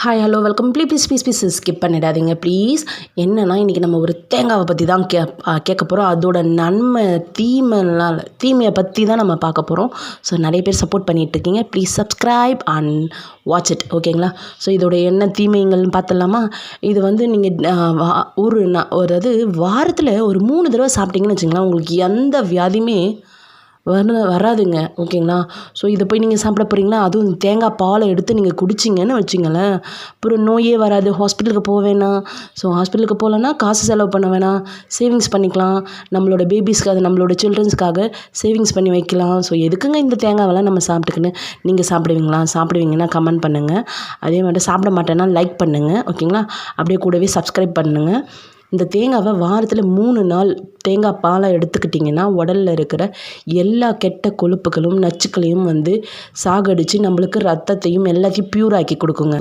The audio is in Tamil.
Hi hello welcome please skip பண்ணிடாதீங்க ப்ளீஸ். என்னென்னா இன்றைக்கி நம்ம ஒரு தேங்காவை பற்றி தான் கேட்க போகிறோம். அதோட நன்மை தீமையை பற்றி தான் நம்ம பார்க்க போகிறோம். ஸோ நிறைய பேர் சப்போர்ட் பண்ணிகிட்ருக்கீங்க. Please subscribe and watch it, ஓகேங்களா? ஸோ இதோட என்ன தீமைகள்னு பார்த்துடலாமா? இது வந்து நீங்கள் அதாவது வாரத்தில் ஒரு 3 தடவை சாப்பிட்டீங்கன்னு வச்சுங்களேன், உங்களுக்கு எந்த வியாதியுமே வராதுங்க, ஓகேங்களா? ஸோ இதை போய் நீங்கள் சாப்பிட போகிறீங்களா? அதுவும் தேங்காய் பாலை எடுத்து நீங்கள் குடிச்சிங்கன்னு வச்சுங்களேன், அப்புறம் நோயே வராது. ஹாஸ்பிட்டலுக்கு போக வேணாம். ஸோ ஹாஸ்பிட்டலுக்கு போகலன்னா காசு செலவு பண்ண வேணாம், சேவிங்ஸ் பண்ணிக்கலாம். நம்மளோட பேபிஸ்க்கு, அது நம்மளோட சில்ட்ரன்ஸ்க்காக சேவிங்ஸ் பண்ணி வைக்கலாம். ஸோ எதுக்குங்க இந்த தேங்காவெல்லாம் நம்ம சாப்பிட்டுக்குன்னு? நீங்கள் சாப்பிடுவீங்கன்னா கமெண்ட் பண்ணுங்கள். அதே மாதிரி சாப்பிட மாட்டேன்னா லைக் பண்ணுங்கள், ஓகேங்களா? அப்படியே கூடவே சப்ஸ்கிரைப் பண்ணுங்கள். இந்த தேங்காவை வாரத்தில் 3 நாள் தேங்காய் பாலை எடுத்துக்கிட்டிங்கன்னா உடலில் இருக்கிற எல்லா கெட்ட கொழுப்புகளும் நச்சுக்களையும் வந்து சாகடித்து நம்மளுக்கு ரத்தத்தையும் எல்லாத்தையும் ப்யூர் ஆக்கி கொடுக்குங்க.